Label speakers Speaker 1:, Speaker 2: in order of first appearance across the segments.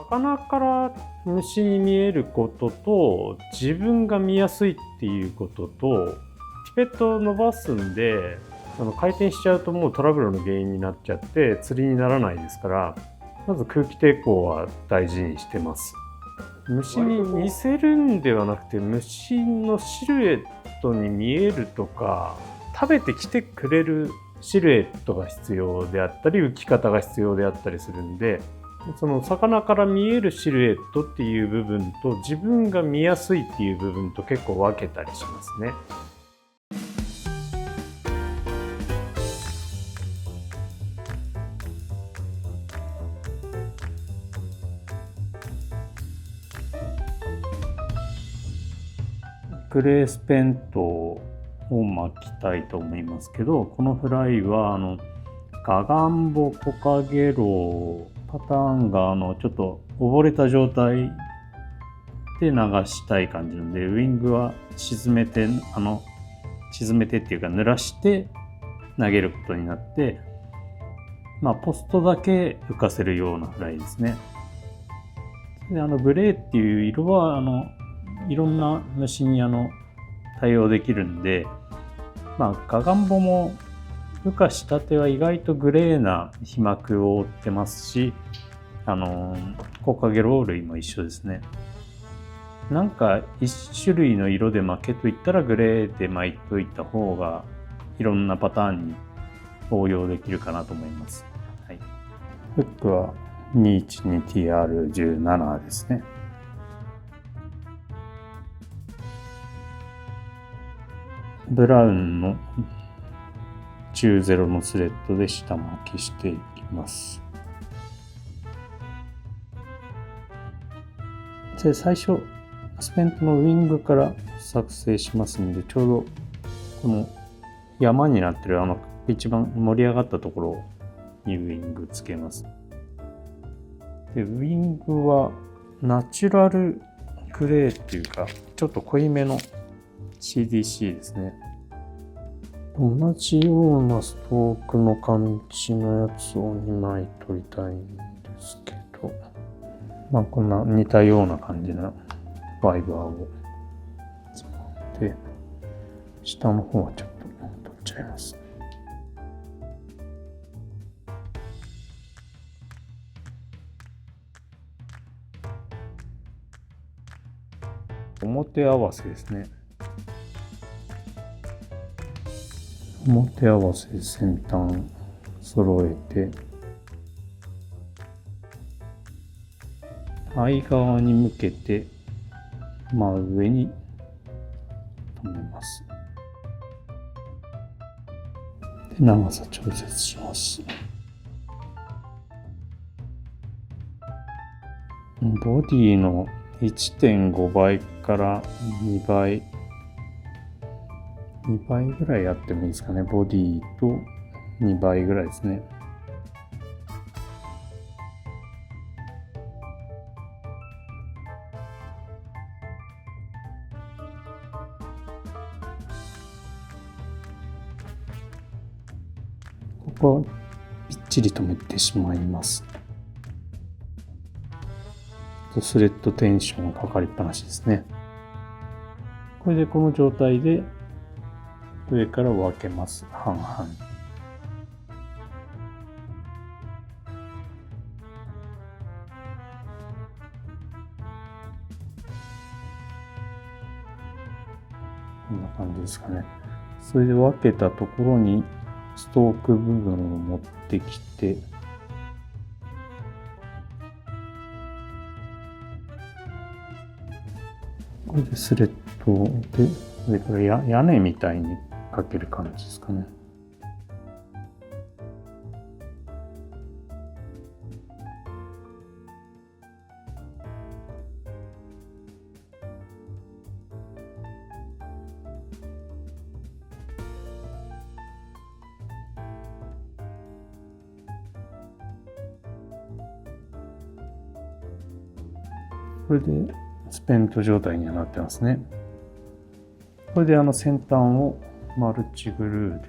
Speaker 1: 魚から虫に見えることと、自分が見やすいっていうことと、ピペットを伸ばすんで、回転しちゃうともうトラブルの原因になっちゃって釣りにならないですから、まず空気抵抗は大事にしてます。虫に似せるんではなくて、虫のシルエットに見えるとか、食べてきてくれるシルエットが必要であったり、浮き方が必要であったりするんで、その魚から見えるシルエットっていう部分と自分が見やすいっていう部分と結構分けたりしますね。グレースペントを巻きたいと思いますけど、このフライはガガンボコカゲロウパターンがちょっと溺れた状態で流したい感じなので、ウイングは沈めてっていうか濡らして投げることになって、ポストだけ浮かせるようなフライですね。でグレーっていう色はいろんな虫に対応できるんで、ガガンボも羽化したては意外とグレーな皮膜を覆ってますし、コカゲロウ類も一緒ですね。なんか一種類の色で巻けといったらグレーで巻いといた方がいろんなパターンに応用できるかなと思います。はい、フックは 212TR17 ですね。ブラウンの中ゼロのスレッドで下巻きしていきます。で、最初スペントのウィングから作成しますんで、ちょうどこの山になってる一番盛り上がったところにウィングつけます。で、ウィングはナチュラルグレーっていうかちょっと濃いめの CDC ですね。同じようなストークの感じのやつを2枚取りたいんですけど、こんな似たような感じのファイバーを使って、下の方はちょっと取っちゃいます。表合わせですね。表合わせで先端揃えて、相側に向けて真上に留めます。で、長さ調節します。ボディの 1.5 倍から2倍ぐらいやってもいいですかね。ボディと2倍ぐらいですね。ここはぴっちり止めてしまいます。スレッドテンションかかりっぱなしですね。これでこの状態で上から分けます。半々。こんな感じですかね。それで分けたところにストーク部分を持ってきて、これでスレッドで上から屋根みたいにかける感じですかね。これでスペント状態にはなってますね。これで先端をマルチグルーで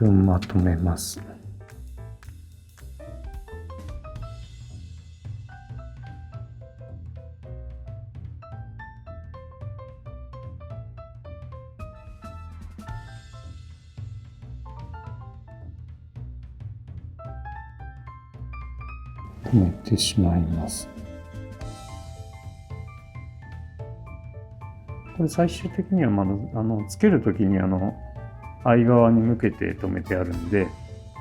Speaker 1: 分まとめます。止めてしまいます。これ最終的にはつけるときに相側に向けて止めてあるんで、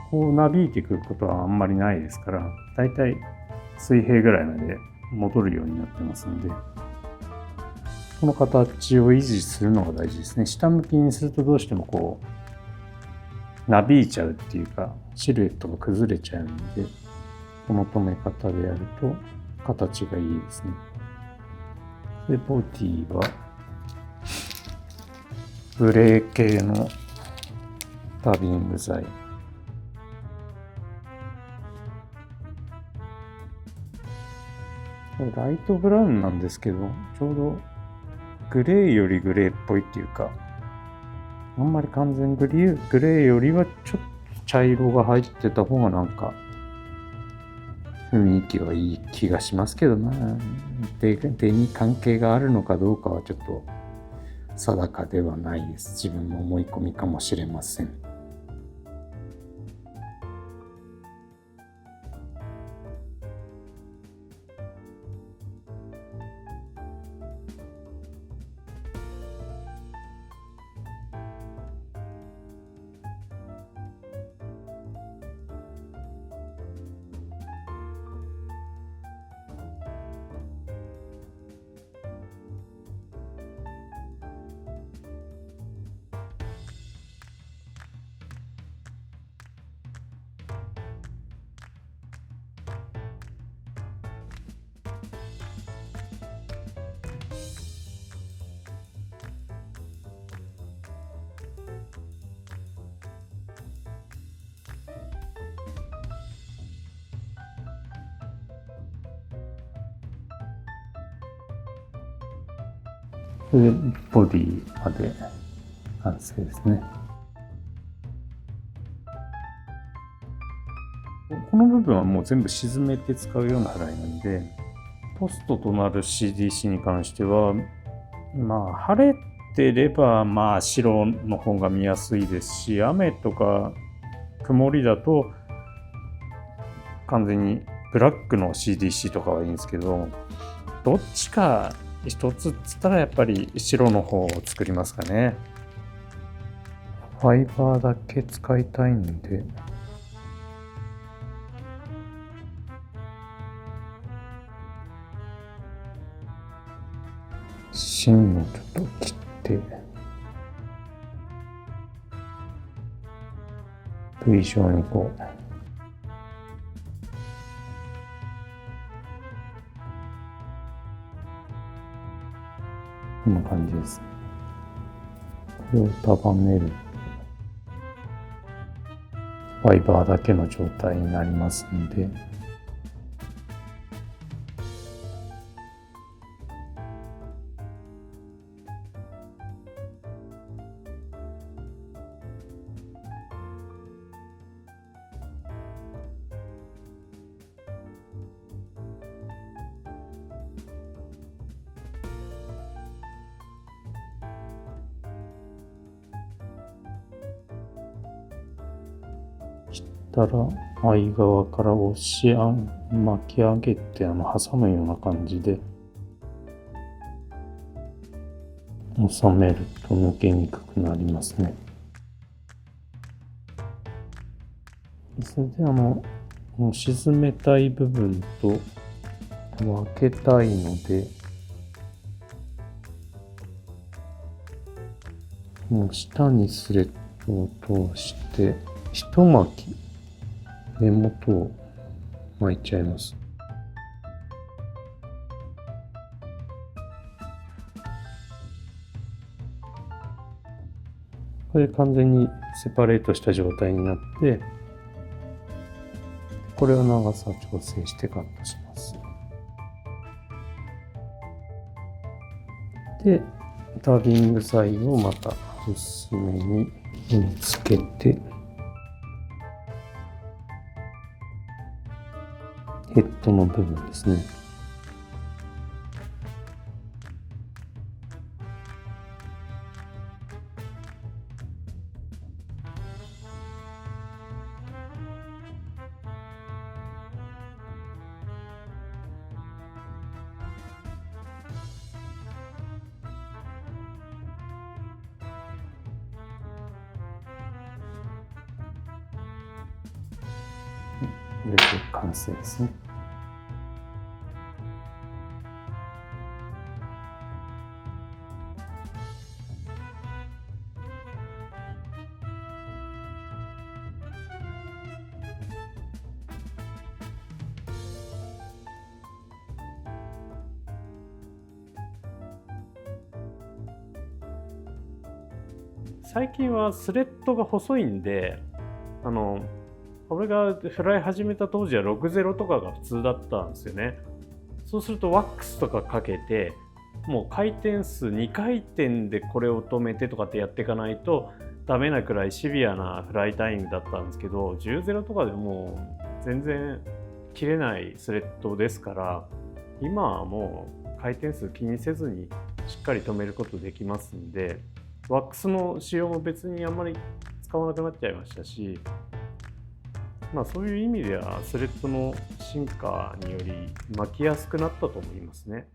Speaker 1: こうなびいてくることはあんまりないですから、だいたい水平ぐらいまで戻るようになってますので、この形を維持するのが大事ですね。下向きにするとどうしてもこうなびいちゃうっていうか、シルエットが崩れちゃうんで、この止め方でやると形がいいですね。で、ボディはグレー系のダビング剤。これライトブラウンなんですけど、ちょうどグレーよりグレーっぽいっていうか、あんまり完全グレーよりはちょっと茶色が入ってた方がなんか雰囲気はいい気がしますけどな。手に関係があるのかどうかはちょっと定かではないです。自分の思い込みかもしれません。これでボディまで完成ですね。この部分はもう全部沈めて使うようなフライなんで、ポストとなる CDC に関しては、晴れてれば白の方が見やすいですし、雨とか曇りだと完全にブラックの CDC とかはいいんですけど、どっちか一つっつったらやっぱり白の方を作りますかね。ファイバーだけ使いたいんで、芯をちょっと切って V 状にこうこんな感じです。これを束ねるファイバーだけの状態になりますので、たら相側から巻き上げて挟むような感じで収めると抜けにくくなりますね。それで沈めたい部分と分けたいので、もう下にスレッドを通して一巻き根元を巻いちゃいます。これで完全にセパレートした状態になって、これを長さ調整してカットします。で、ダビング剤をまた薄めにつけて、ヘッドの部分ですね。これで完成ですね。最近はスレッドが細いんで、俺がフライ始めた当時は60とかが普通だったんですよね。そうするとワックスとかかけて、もう回転数2回転でこれを止めてとかってやっていかないとダメなくらいシビアなフライタイムだったんですけど、10-0とかでもう全然切れないスレッドですから、今はもう回転数気にせずにしっかり止めることできますんで、ワックスの使用も別にあんまり使わなくなっちゃいましたし、そういう意味ではスレッドの進化により巻きやすくなったと思いますね。